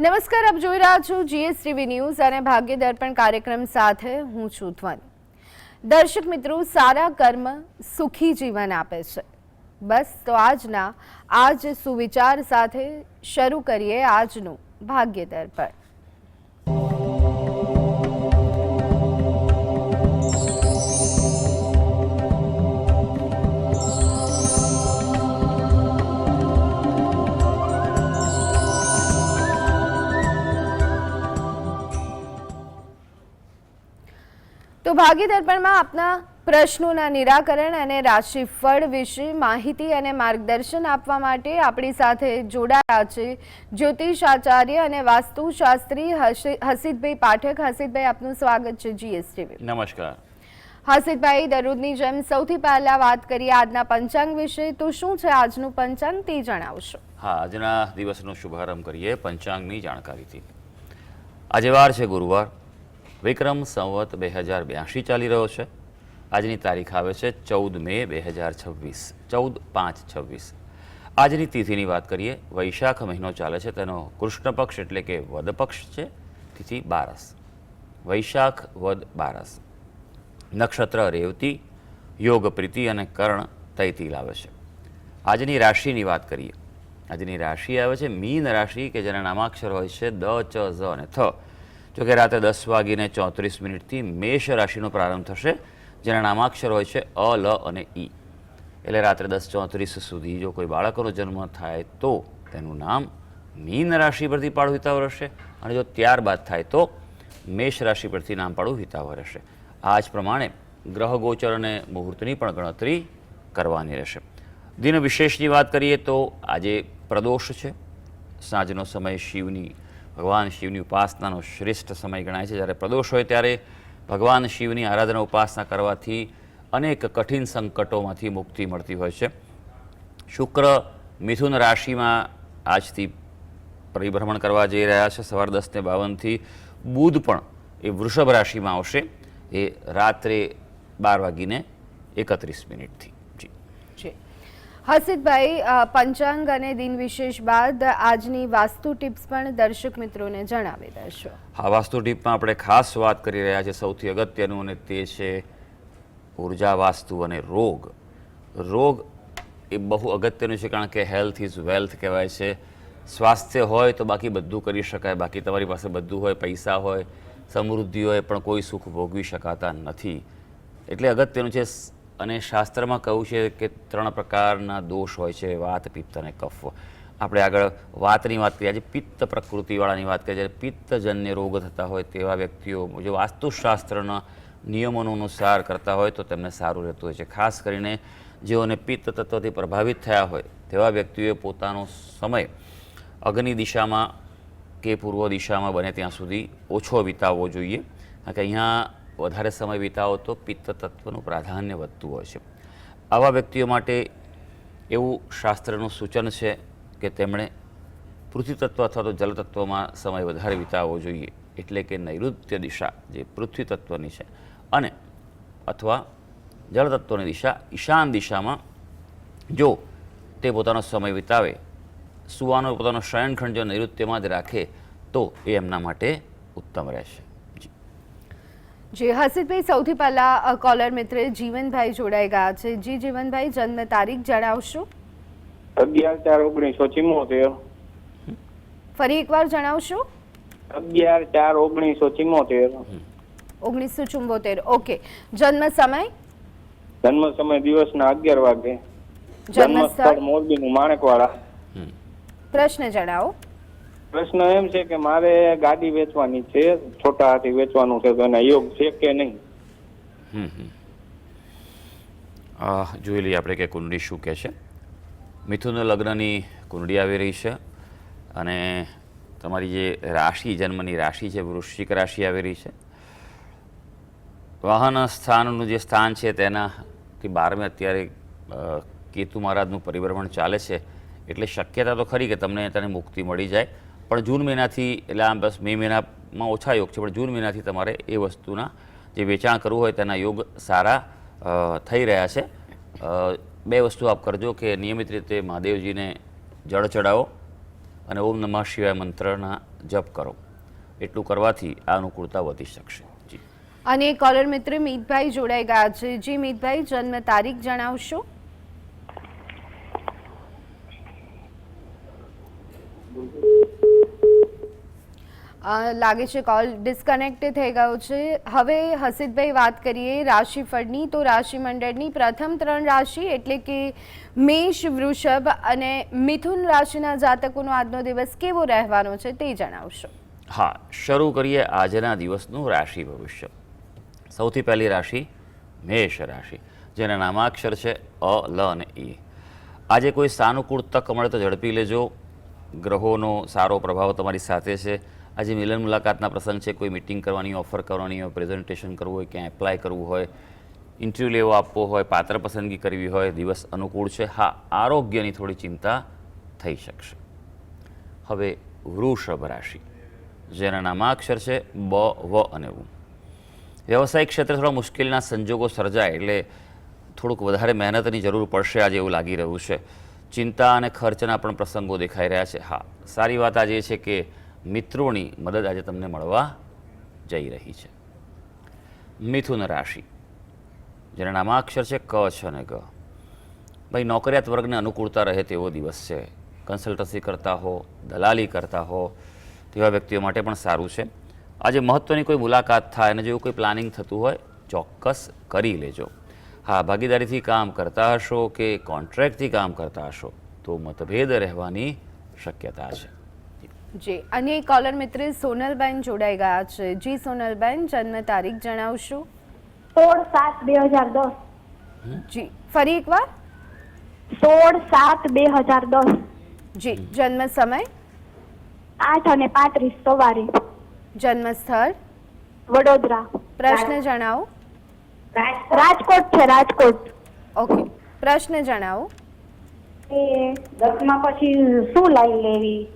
નમસ્કાર, આપ જોઈ રહ્યા છો જીએસટીવી ન્યૂઝ અને ભાગ્ય દર્પણ કાર્યક્રમ સાથે હું છું ધ્વનિ. દર્શક મિત્રો, સારા કર્મ સુખી જીવન આપે છે. બસ તો આ જ સુવિચાર સાથે શરૂ કરીએ આજનું ભાગ્ય દર્પણ. તો ભાગ્ય દર્પણમાં આપના પ્રશ્નોના નિરાકરણ અને રાશિફળ વિશે માહિતી અને માર્ગદર્શન આપવા માટે આપણી સાથે જોડાયા છે જ્યોતિષ આચાર્ય અને વાસ્તુશાસ્ત્રી હસીતભાઈ પાઠક. હસીતભાઈ, આપનું સ્વાગત છે જીએસટીવી. નમસ્કાર હસીતભાઈ, દરરોજની જેમ સૌથી પહેલા વાત કરીએ આજના પંચાંગ વિશે. તો શું છે આજનું પંચાંગ તે જણાવશો? હા, આજના દિવસનો શુભારંભ કરીએ પંચાંગની જાણકારીથી. આજે વાર છે ગુરુવાર, વિક્રમ સંવત 2082 ચાલી રહ્યો છે. આજની તારીખ આવે છે 14 મે 2026, 14/5/26. આજની તિથિની વાત કરીએ, વૈશાખ મહિનો ચાલે છે, તેનો કૃષ્ણ પક્ષ એટલે કે વદ પક્ષ છે. તિથિ બારસ, વૈશાખ વદ બારસ. નક્ષત્ર રેવતી, યોગ પ્રીતિ અને કર્ણ તૈતિલ આવે છે. આજની રાશિની વાત કરીએ, આજની રાશિ આવે છે મીન રાશિ, કે જેના નામાક્ષર હોય છે દ, ચ, ઝ અને થ. જોકે રાતે 10:34 મેષ રાશિનો પ્રારંભ થશે, જેના નામાક્ષર હોય છે અ, લ અને ઈ. એટલે રાત્રે 10:34 સુધી જો કોઈ બાળકોનો જન્મ થાય તો તેનું નામ મીન રાશિ પરથી પાડવું હિતાવહ રહેશે, અને જો ત્યારબાદ થાય તો મેષ રાશિ પરથી નામ પાડવું હિતાવહ રહેશે. આ જ પ્રમાણે ગ્રહ ગોચર અને મુહૂર્તની પણ ગણતરી કરવાની રહેશે. દિન વિશેષની વાત કરીએ તો આજે પ્રદોષ છે. સાંજનો સમય ભગવાન શિવની ઉપાસનાનો શ્રેષ્ઠ સમય ગણાય છે. જ્યારે પ્રદોષ હોય ત્યારે ભગવાન શિવની આરાધના ઉપાસના કરવાથી અનેક કઠિન સંકટોમાંથી મુક્તિ મળતી હોય છે. શુક્ર મિથુન રાશિમાં આજથી પરિભ્રમણ કરવા જઈ રહ્યા છે સવાર 10:52. બુધ પણ એ વૃષભ રાશિમાં આવશે, એ રાત્રે 12:31. હસીતભાઈ, પંચાંગ અને દિન વિશેષ બાદ આજની વાસ્તુ ટિપ્સ પણ દર્શક મિત્રોને જણાવી દેશો. હા, વાસ્તુ ટીપમાં આપણે ખાસ વાત કરી રહ્યા છીએ સૌથી અગત્યનું, અને તે છે ઉર્જા વાસ્તુ અને રોગ. રોગ એ બહુ અગત્યનું છે, કારણ કે હેલ્થ ઇઝ વેલ્થ કહેવાય છે. સ્વાસ્થ્ય હોય તો બાકી બધું કરી શકાય. બાકી તમારી પાસે બધું હોય, પૈસા હોય, સમૃદ્ધિ હોય, પણ કોઈ સુખ ભોગવી શકાતા નથી. એટલે અગત્યનું છે. અને શાસ્ત્રમાં કહ્યું છે કે 3 પ્રકારના દોષ હોય છે, વાત, પિત્ત અને કફ. આપણે આગળ વાતની વાત કરીએ, આજે પિત્ત પ્રકૃતિવાળાની વાત કરીએ. જ્યારે પિત્તજન્ય રોગ થતા હોય તેવા વ્યક્તિઓ જો વાસ્તુશાસ્ત્રના નિયમોનો અનુસાર કરતા હોય તો તેમને સારું રહેતું હોય છે. ખાસ કરીને જેઓને પિત્ત તત્વથી પ્રભાવિત થયા હોય તેવા વ્યક્તિઓએ પોતાનો સમય અગ્નિ દિશામાં કે પૂર્વ દિશામાં બને ત્યાં સુધી ઓછો વિતાવવો જોઈએ, કારણ કે અહીંયા વધારે સમય વિતાવો તો પિત્ત તત્વનું પ્રાધાન્ય વધતું હોય છે. આવા વ્યક્તિઓ માટે એવું શાસ્ત્રનું સૂચન છે કે તેમણે પૃથ્વી તત્વ અથવા તો જલ તત્વમાં સમય વધારે વિતાવવો જોઈએ. એટલે કે નૈઋત્ય દિશા જે પૃથ્વી તત્વની છે, અને અથવા જળ તત્વની દિશા ઈશાન દિશામાં જો તે પોતાનો સમય વિતાવે, સુવાનો પોતાનો શયનખંડ જો નૈઋત્યમાં જ રાખે તો એ એમના માટે ઉત્તમ રહેશે. જી હસીતભાઈ, સૌથી પહેલા કોલર મિત્ર જીવનભાઈ જોડાઈ ગયા છે. જી જીવનભાઈ, જન્મ તારીખ જણાવશો? 11/4/1974. ફરી એકવાર જણાવશો? 11/4/1974. 1974. ઓકે. જન્મ સમય? જન્મ સમય દિવસના 11 વાગે. જન્મ સ્થળ મોરબીનું માણેકવાડા. પ્રશ્ન જણાવો. પ્રશ્ન એમ છે કે મારે ગાડી વેચવાની છે, છોટા હાથી વેચવાનું છે, તો એના યોગ છે કે નહીં? જોઈ લઈએ આપણે કે કુંડળી શું કહે છે. મિથુન લગ્નની કુંડળી આવી રહી છે, અને તમારી જે રાશિ, જન્મની રાશિ છે વૃશ્ચિક રાશિ આવી રહી છે. વાહન સ્થાનનું જે સ્થાન છે તેનાથી 12મે અત્યારે કેતુ મહારાજનું પરિભ્રમણ ચાલે છે, એટલે શક્યતા તો ખરી કે તમને તેની મુક્તિ મળી જાય. પણ જૂન મહિનાથી, એટલે આમ બસ મે મહિનામાં ઓછા યોગ છે, પણ જૂન મહિનાથી તમારે એ વસ્તુના જે વેચાણ કરવું હોય તેના યોગ સારા થઈ રહ્યા છે. 2 વસ્તુ આપ કરજો કે નિયમિત રીતે મહાદેવજીને જળ ચડાવો અને ઓમ નમઃ શિવાય મંત્રના જપ કરો. એટલું કરવાથી આ અનુકૂળતા વધી શકશે. જી. અને કોલર મિત્ર મીતભાઈ જોડાઈ ગયા છે. જી મીતભાઈ, જન્મ તારીખ જણાવશો? લાગે છે કોલ ડિસ્કનેક્ટ થઈ ગયો છે. હવે હસીદભાઈ વાત કરીએ રાશિફળની. તો રાશિ મંડળની પ્રથમ 3 રાશિ એટલે કે મેષ, વૃષભ અને મિથુન રાશિના જાતકોનો આજનો દિવસ કેવો રહેવાનો છે તે જણાવશો. હા, શરૂ કરીએ આજના દિવસનું રાશિ ભવિષ્ય. સૌથી પહેલી રાશિ મેષ રાશિ, જેના નામાક્ષર છે અ, લ અને ઈ. આજે કોઈ સાનુકૂળ તક મળે તો ઝડપી લેજો. ગ્રહોનો સારો પ્રભાવ તમારી સાથે છે. આજે મિલન મુલાકાતના પ્રસંગ છે. કોઈ મિટિંગ કરવાની, ઓફર કરવાની હોય, પ્રેઝન્ટેશન કરવું હોય, ક્યાંય એપ્લાય કરવું હોય, ઇન્ટરવ્યૂ લેવો આપવો હોય, પાત્ર પસંદગી કરવી હોય, દિવસ અનુકૂળ છે. હા, આરોગ્યની થોડી ચિંતા થઈ શકશે. હવે વૃષભ રાશિ, જેના નામાક્ષર છે બ, વ અને ઉ. વ્યવસાયિક ક્ષેત્રે થોડા મુશ્કેલીના સંજોગો સર્જાય એટલે થોડુંક વધારે મહેનતની જરૂર પડશે આજે એવું લાગી રહ્યું છે. ચિંતા અને ખર્ચના પણ પ્રસંગો દેખાઈ રહ્યા છે. હા, સારી વાત આજે એ છે કે મિત્રોની મદદ આજે તમને મળવા જઈ રહી છે. મિથુન રાશિ, જેના નામાક્ષર છે ક, છ અને ગ. ભાઈ, નોકરિયાત વર્ગને અનુકૂળતા રહે તેવો દિવસ છે. કન્સલ્ટન્સી કરતા હો, દલાલી કરતા હો તેવા વ્યક્તિઓ માટે પણ સારું છે. આજે મહત્ત્વની કોઈ મુલાકાત થાય અને જેવું કોઈ પ્લાનિંગ થતું હોય ચોક્કસ કરી લેજો. હા, ભાગીદારીથી કામ કરતા હશો કે કોન્ટ્રાક્ટથી કામ કરતા હશો તો મતભેદ રહેવાની શક્યતા છે. જી. અને કોલર મિત્ર સોનલબેન જોડાઈ ગયા છે. જી સોનલબેન, જન્મ તારીખ જણાવશો? 16/7/2010. જી, ફરી એકવાર? 16/7/2010. જી. જન્મ સમય? 8:35 સવારે. જન્મ સ્થળ? વડોદરા. પ્રશ્ન જણાવો. રાજકોટ છે, રાજકોટ. ઓકે, પ્રશ્ન જણાવો. એ 10મા પછી શું લાઈન લેવી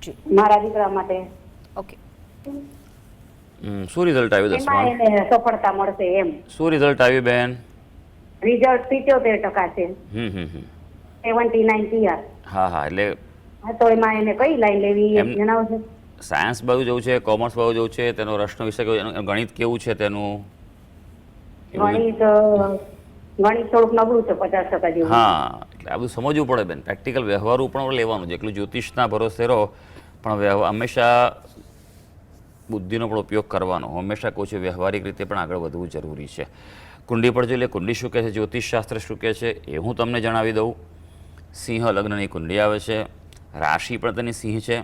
જી. મારા દીકરા માટે? ઓકે. શું રિઝલ્ટ આવ્યું એમાં 10માં? એને સફળતા મળશે એમ. શું રિઝલ્ટ આવ્યું બેન? રિઝલ્ટ 77% છે. 79 ટીઆર. હા હા, એટલે હા, તો એમાં એને કઈ લાઈન લેવી એ એમ- જણાવશો? સાયન્સ બાજુ જવું છે, કોમર્સ બાજુ જવું છે, તેનો રસનો વિષય કયો, એનું ગણિત કેવું છે તેનું? એવું બધું. ગણિત થોડુંક નબળું છે, 50% જેવું. હા, એટલે આ બધું સમજવું પડે બેન. પ્રેક્ટિકલ વ્યવહારું પણ લેવાનું છે. એકલું જ્યોતિષના ભરોસે રહો પણ હંમેશા બુદ્ધિનો પણ ઉપયોગ કરવાનો. હંમેશા કહું છું વ્યવહારિક રીતે પણ આગળ વધવું જરૂરી છે. કુંડી પર જોઈએ, કુંડી શું કહે છે, જ્યોતિષશાસ્ત્ર શું કહે છે એ હું તમને જણાવી દઉં. સિંહ લગ્નની કુંડી આવે છે. રાશિ પણ તેની સિંહ છે.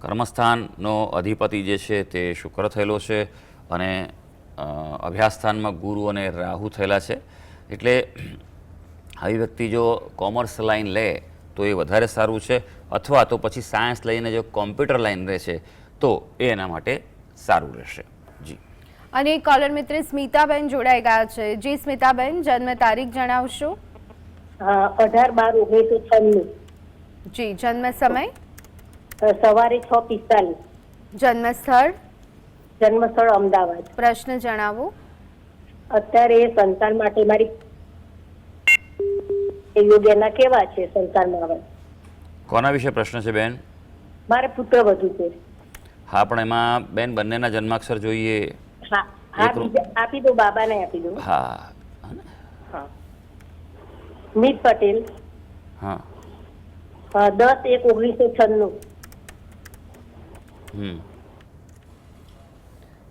કર્મસ્થાનનો અધિપતિ જે છે તે શુક્ર થયેલો છે અને અભ્યાસ સ્થાનમાં ગુરુ અને રાહુ થયેલા છે. એટલે આવી વ્યક્તિ જો કોમર્સ લાઈન લે તો એ વધારે સારું છે, અથવા તો પછી સાયન્સ લઈને જો કોમ્પ્યુટર લાઈન રહે છે તો એ એના માટે સારું રહેશે. જી. અને કોલર મિત્ર સ્મિતાબેન જોડાઈ ગયા છે. જી સ્મિતાબેન, જન્મ તારીખ જણાવશો? 18/12/1996. જી. જન્મ સમય? સવારે 6:45. જન્મ સ્થળ? જન્મસ્થળ અમદાવાદ. પ્રશ્ન જણાવો. અત્યારે સંતાન માટે મારી યોગ્યના કેવા છે સંતાનમાં? કોના વિશે પ્રશ્ન છે બેન? મારે પુત્ર વધુ છે. હા, પણ એમાં બેન બંનેના જન્માક્ષર જોઈએ. હા હા, એક રૂ- આપી દો, બાબાને આપી દો. હા હા. મીત પટેલ, હા. 10/1/1996.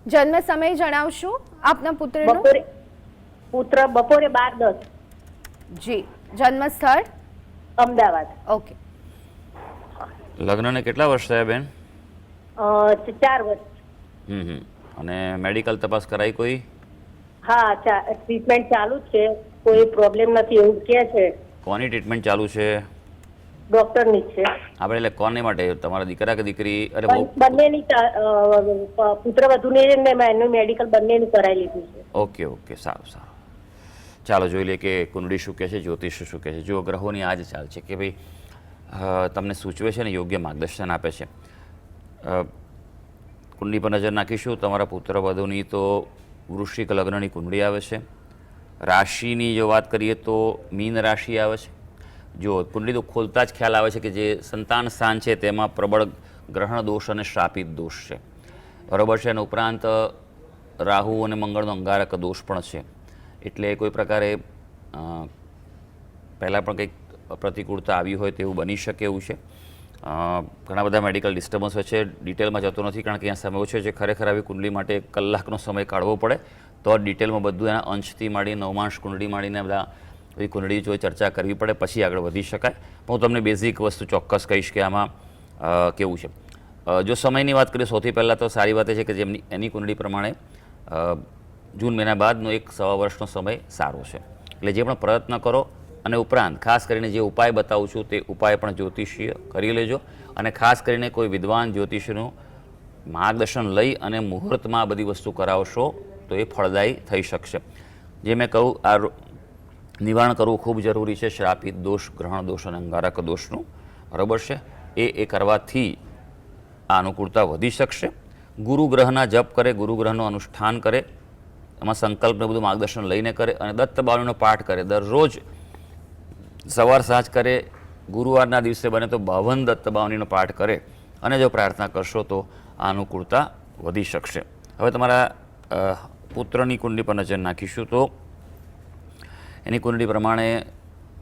જન્મ સમય જણાવશો આપના પુત્રનો? બપોરે 12:10. જી. જન્મ સ્થળ? અમદાવાદ. ઓકે. લગ્નને કેટલા વર્ષ થયા બેન? 4 વર્ષ. અને મેડિકલ તપાસ કરાઈ કોઈ? હા, ટ્રીટમેન્ટ ચાલુ જ છે, કોઈ પ્રોબ્લેમ નથી એવું કહે છે. કોની ટ્રીટમેન્ટ ચાલુ છે? ડોક્ટરની જ છે. આપણે એટલે કોને માટે? તમારા દીકરા કે દીકરી? અરે બહુ. બંનેની પુત્ર વધુની ને એનું મેડિકલ બંનેનું કરાવી લીધું છે. ઓકે ઓકે, સારું સારું. ચાલો જોઈ લઈએ કે કુંડળી શું કહે છે, જ્યોતિષ શું કહે છે. જો ગ્રહોની આ જ ચાલ છે કે ભાઈ તમને સૂચવે છે ને યોગ્ય માર્ગદર્શન આપે છે. કુંડળી પર નજર નાખીશું. તમારા પુત્ર વધુની તો વૃશ્ચિક લગ્નની કુંડળી આવે છે. રાશિની જો વાત કરીએ તો મીન રાશિ આવે છે. જો કુંડળી તો ખોલતા જ ખ્યાલ આવે છે કે જે સંતાન સ્થાન છે તેમાં પ્રબળ ગ્રહણ દોષ અને શ્રાપિત દોષ છે, બરાબર છે. અને ઉપરાંત રાહુ અને મંગળનો અંગારક દોષ પણ છે. એટલે કોઈ પ્રકારે પહેલાં પણ કંઈક પ્રતિકૂળતા આવી હોય તેવું બની શકે એવું છે. ઘણા બધા મેડિકલ ડિસ્ટર્બન્સ હોય છે. ડિટેલમાં જતો નથી કારણ કે અહીંયા સમય છે જે ખરેખર આવી કુંડલી માટે 1 કલાકનો સમય કાઢવો પડે તો ડિટેલમાં બધું એના અંશથી માંડી નવમાંશ કુંડળી માંડીને બધા બધી કુંડળી જો ચર્ચા કરવી પડે પછી આગળ વધી શકાય. હું તમને બેઝિક વસ્તુ ચોક્કસ કહીશ કે આમાં કેવું છે. જો સમયની વાત કરીએ સૌથી પહેલાં તો સારી વાત એ છે કે જેમની એની કુંડળી પ્રમાણે જૂન મહિના બાદનો 1-1.25 વર્ષનો સમય સારો છે. એટલે જે પણ પ્રયત્ન કરો અને ઉપરાંત ખાસ કરીને જે ઉપાય બતાવું છું તે ઉપાય પણ જ્યોતિષીય કરી લેજો. અને ખાસ કરીને કોઈ વિદ્વાન જ્યોતિષીનું માર્ગદર્શન લઈ અને મુહૂર્તમાં આ બધી વસ્તુ કરાવશો તો એ ફળદાયી થઈ શકશે. જે મેં કહું આ નિવારણ કરવું ખૂબ જરૂરી છે શ્રાપિત દોષ, ગ્રહણ દોષ અને અંગારક દોષનું, બરાબર છે. એ કરવાથી આ અનુકૂળતા વધી શકશે. ગુરુ ગ્રહના જપ કરે, ગુરુ ગ્રહનું અનુષ્ઠાન કરે, એમાં સંકલ્પને બધું માર્ગદર્શન લઈને કરે અને દત્ત બાવળીનો પાઠ કરે. દરરોજ સવાર સાંજ કરે. ગુરુવારના દિવસે બને તો 52 દત્ત બાવળીનો પાઠ કરે અને જો પ્રાર્થના કરશો તો આ અનુકૂળતા વધી શકશે. હવે તમારા પુત્રની કુંડલી પર નજર નાખીશું તો એની કુંડલી પ્રમાણે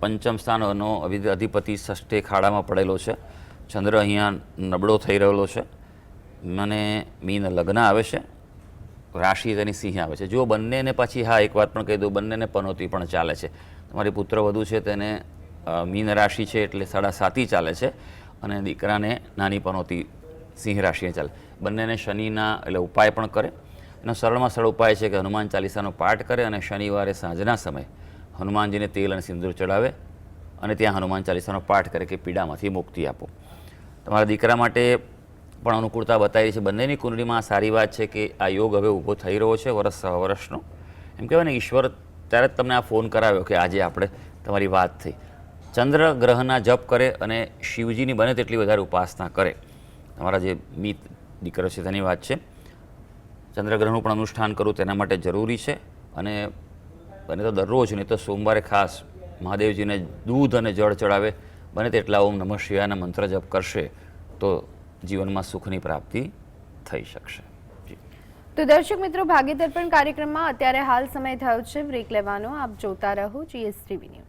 પંચમ સ્થાનનો અધિપતિ ષષ્ઠે ખાડામાં પડેલો છે. ચંદ્ર અહીંયા નબળો થઈ રહેલો છે. મને મીન લગ્ન આવે છે, રાશિ તેની સિંહ આવે છે. જો બંનેને પાછી એક વાત પણ કહી દઉં, બંનેને પનોતી પણ ચાલે છે. તમારી પુત્ર વધુ છે તેને મીન રાશિ છે એટલે 7.5 ચાલે છે અને દીકરાને નાની પનોતી સિંહ રાશિએ ચાલે. બંનેને શનિના એટલે ઉપાય પણ કરે. એનો સરળમાં સરળ ઉપાય છે કે હનુમાન ચાલીસાનો પાઠ કરે અને શનિવારે સાંજના સમયે હનુમાનજીને તેલ અને સિંદૂર ચડાવે અને ત્યાં હનુમાન ચાલીસાનો પાઠ કરે કે પીડામાંથી મુક્તિ આપો. તમારા દીકરા માટે પણ અનુકૂળતા બતાવી છે. બંનેની કુંડળીમાં સારી વાત છે કે આ યોગ હવે ઊભો થઈ રહ્યો છે વર્ષનો. એમ કહેવાય ને ઈશ્વર ત્યારે જ તમને આ ફોન કરાવ્યો કે આજે આપણે તમારી વાત થઈ. ચંદ્ર ગ્રહના જપ કરે અને શિવજીની બને તેટલી વધારે ઉપાસના કરે. તમારા જે મિત દીકરો છે તેની વાત છે. ચંદ્રગ્રહનું પણ અનુષ્ઠાન કરવું તેના માટે જરૂરી છે અને બને તો દરરોજ નહીં તો સોમવારે ખાસ મહાદેવજીને દૂધ અને જળ ચડાવે. બને તેટલા ઓમ નમઃ શિવાયના મંત્ર જપ કરશે તો જીવનમાં સુખની પ્રાપ્તિ થઈ શકશે. તો દર્શક મિત્રો, ભાગ્ય દર્પણ કાર્યક્રમમાં અત્યારે હાલ સમય થયો છે બ્રેક લેવાનો. આપ જોતા રહો GSTV ન્યૂઝ.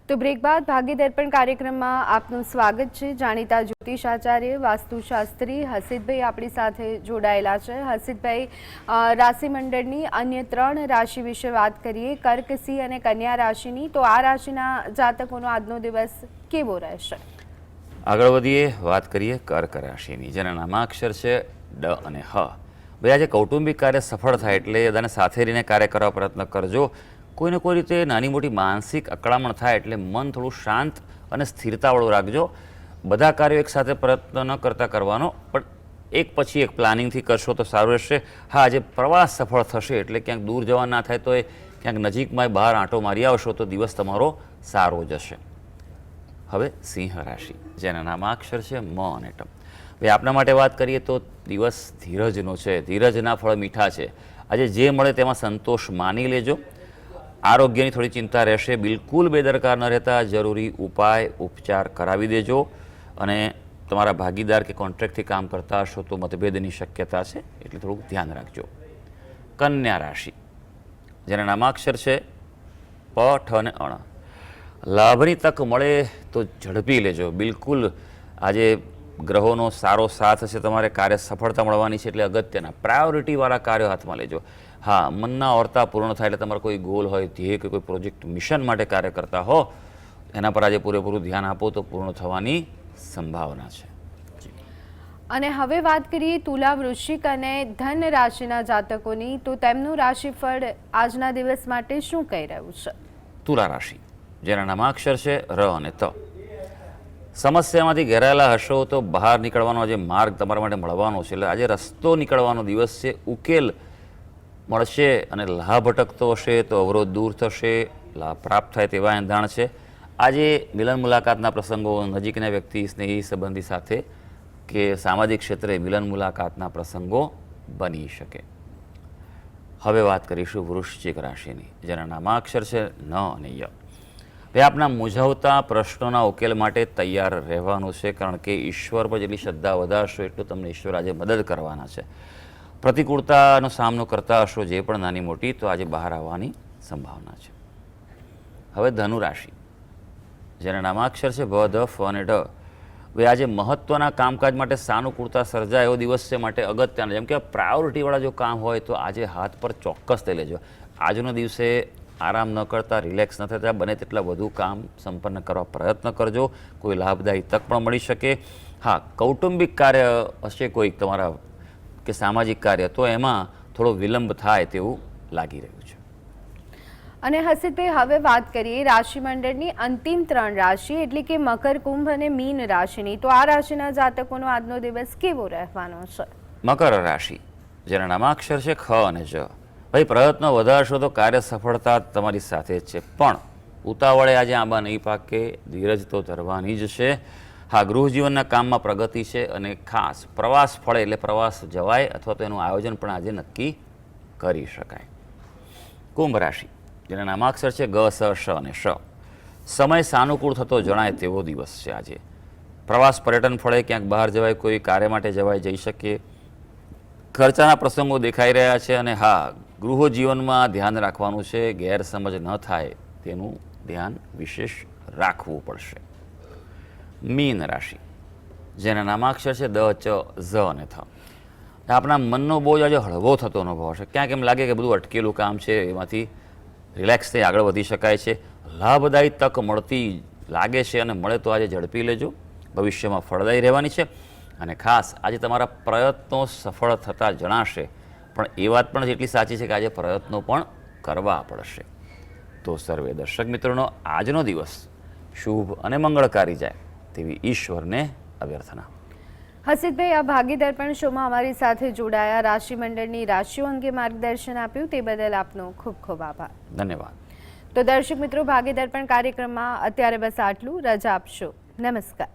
તો બ્રેક બાદ ભાગ્ય દર્પણ કાર્યક્રમમાં આપનું સ્વાગત છે. જાણીતા જ્યોતિષાચાર્ય વાસ્તુશાસ્ત્રી હર્ષિતભાઈ આપણી સાથે જોડાયેલા છે. હર્ષિતભાઈ, રાશિ મંડળની અન્ય 3 રાશિ વિશે વાત કરીએ, કર્ક, સિંહ અને કન્યા રાશિની. તો આ રાશિના જાતકોનો આજનો દિવસ કેવો રહેશે? આગળ વધીએ, વાત કરીએ કર્ક રાશિની, જેના નામાક્ષર છે ડ અને હ. ભાઈ આજે કૌટુંબિક કાર્ય સફળ થાય એટલે બધાને સાથે રહીને કાર્ય કરવા પ્રયત્ન કરજો. કોઈને કોઈ રીતે નાની મોટી માનસિક અકળામણ થાય એટલે મન થોડું શાંત અને સ્થિરતાવાળું રાખજો. બધા કાર્યો એક સાથે પ્રયત્ન ન કરતા કરવાનો, પણ એક પછી એક પ્લાનિંગથી કરશો તો સારું રહેશે. હા, આજે પ્રવાસ સફળ થશે એટલે ક્યાંક દૂર જવા ના થાય તો એ ક્યાંક નજીકમાં બહાર આંટો મારી આવશો તો દિવસ તમારો સારો જશે. હવે સિંહ રાશિ, જેના નામાક્ષર છે મ અને ટ. ભાઈ આપના માટે વાત કરીએ તો દિવસ ધીરજનો છે. ધીરજના ફળ મીઠા છે. આજે જે મળે તેમાં સંતોષ માની લેજો. આરોગ્યની થોડી ચિંતા રહેશે. બિલકુલ બેદરકાર ન રહેતા જરૂરી ઉપાય ઉપચાર કરાવી દેજો. અને તમારા ભાગીદાર કે કોન્ટ્રાક્ટથી કામ કરતા હશો તો મતભેદની શક્યતા છે એટલે થોડુંક ધ્યાન રાખજો. કન્યા રાશિ, જેના નામાક્ષર છે પ, ઠ અને અણ. લાભની તક મળે તો ઝડપી લેજો. બિલકુલ આજે ગ્રહોનો સારો સાથ છે. તમારે કાર્ય સફળતા મળવાની છે એટલે અગત્યના પ્રાયોરિટીવાળા કાર્યો હાથમાં લેજો. હા, મનના ઓરતા પૂર્ણ થાય એટલે તમારો કોઈ ગોલ હોય, ધ્યેય કે કોઈ પ્રોજેક્ટ મિશન માટે કાર્ય કરતા હો એના પર આજે પૂરેપૂરું ધ્યાન આપો તો પૂર્ણ થવાની સંભાવના છે. અને હવે વાત કરીએ તુલા, વૃશ્ચિક અને ધન રાશિના જાતકોની. તો તેમનું રાશિફળ આજના દિવસ માટે શું કહી રહ્યું છે? તુલા રાશિ, જેના નામાક્ષર છે ર અને ત. સમસ્યામાંથી ઘેરાયેલા હશો તો બહાર નીકળવાનો જે માર્ગ તમારા માટે મળવાનો છે. એટલે આજે રસ્તો નીકળવાનો દિવસ છે. ઉકેલ મળશે અને લાભ અટકતો હશે તો અવરોધ દૂર થશે. લાભ પ્રાપ્ત થાય તેવા એંધાણ છે. આજે મિલન મુલાકાતના પ્રસંગો, નજીકના વ્યક્તિ, સ્નેહી સંબંધી સાથે કે સામાજિક ક્ષેત્રે મિલન મુલાકાતના પ્રસંગો બની શકે. હવે વાત કરીશું વૃશ્ચિક રાશિની, જેના નામાક્ષર છે ન અને ય. તે આપના મૂંઝવતા પ્રશ્નોના ઉકેલ માટે તૈયાર રહેવાનું છે, કારણ કે ઈશ્વર પર જેટલી શ્રદ્ધા વધારશો એટલું તમને ઈશ્વર આજે મદદ કરવાના છે. પ્રતિકૂળતાનો સામનો કરતા હશો જે પણ નાની મોટી, તો આજે બહાર આવવાની સંભાવના છે. હવે ધનુ રાશિ, જેના નામાક્ષર છે ભ, ધ, ફ અને ઢ. હવે આજે મહત્વના કામકાજ માટે સાનુકૂળતા સર્જાય એવો દિવસ છે, માટે અગત્યના, જેમ કે પ્રાયોરિટીવાળા જો કામ હોય તો આજે હાથ પર ચોક્કસ લઈ લેજો. આજનો દિવસે આરામ ન કરતા, રિલેક્સ ન થતા, બને તેટલા વધુ કામ સંપન્ન કરવા પ્રયત્ન કરજો. કોઈ લાભદાયી તક પણ મળી શકે. હા, કૌટુંબિક કાર્ય હશે કોઈક તમારા કે સામાજિક કાર્ય, તો એમાં થોડો વિલંબ થાય તેવું લાગી રહ્યું છે. અને હર્ષિતભાઈ, હવે વાત કરીએ રાશિ મંડળની અંતિમ 3 રાશિ એટલે કે મકર, કુંભ અને મીન રાશિની. તો આ રાશિના જાતકોનો આજનો દિવસ કેવો રહેવાનો છે? મકર રાશિ, જેના નામાક્ષર છે ખ અને જ. ભાઈ, પ્રયત્નો વધારશો તો કાર્ય સફળતા તમારી સાથે જ છે, પણ ઉતાવળે આજે આંબા નહીં પાકે, ધીરજ તો ધરવાની જ છે. હા, ગૃહ જીવનના કામમાં પ્રગતિ છે, અને ખાસ પ્રવાસ ફળે એટલે પ્રવાસ જવાય, અથવા તો એનું આયોજન પણ આજે નક્કી કરી શકાય. કુંભ રાશિ, જેના નામાક્ષર છે ગ, સ, શ અને શ. સમય સાનુકૂળ થતો જણાય તેવો દિવસ છે આજે. પ્રવાસ, પર્યટન ફળે, ક્યાંક બહાર જવાય, કોઈ કાર્ય માટે જવાય, જઈ શકીએ. ખર્ચાના પ્રસંગો દેખાઈ રહ્યા છે, અને હા, ગૃહ જીવનમાં ધ્યાન રાખવાનું છે. ગેરસમજ ન થાય તેનું ધ્યાન વિશેષ રાખવું પડશે. મીન રાશિ, જેના નામાક્ષર છે દ, ચ, ઝ અને થ. આપણા મનનો બોજ આજે હળવો થતો અનુભવ હશે. ક્યાંક એમ લાગે કે બધું અટકેલું કામ છે, એમાંથી રિલેક્સ થઈ આગળ વધી શકાય છે. લાભદાયી તક મળતી લાગે છે, અને મળે તો આજે ઝડપી લેજો. ભવિષ્યમાં ફળદાયી રહેવાની છે, અને ખાસ આજે તમારા પ્રયત્નો સફળ થતા જણાશે. પણ એ વાત પણ જેટલી સાચી છે કે આજે પ્રયત્નો પણ કરવા પડશે. તો સર્વે દર્શક મિત્રોનો આજનો દિવસ શુભ અને મંગળકારી જાય તેવી ઈશ્વરને અભ્યર્થના. હર્ષિતભાઈ, આ ભાગીદાર પણ શોમાં અમારી સાથે જોડાયા, રાશિ મંડળની રાશિઓ અંગે માર્ગદર્શન આપ્યું, તે બદલ આપનો ખૂબ ખૂબ આભાર. ધન્યવાદ. તો દર્શક મિત્રો, ભાગીદાર પણ કાર્યક્રમમાં અત્યારે બસ આટલું. રજા આપશો. નમસ્કાર.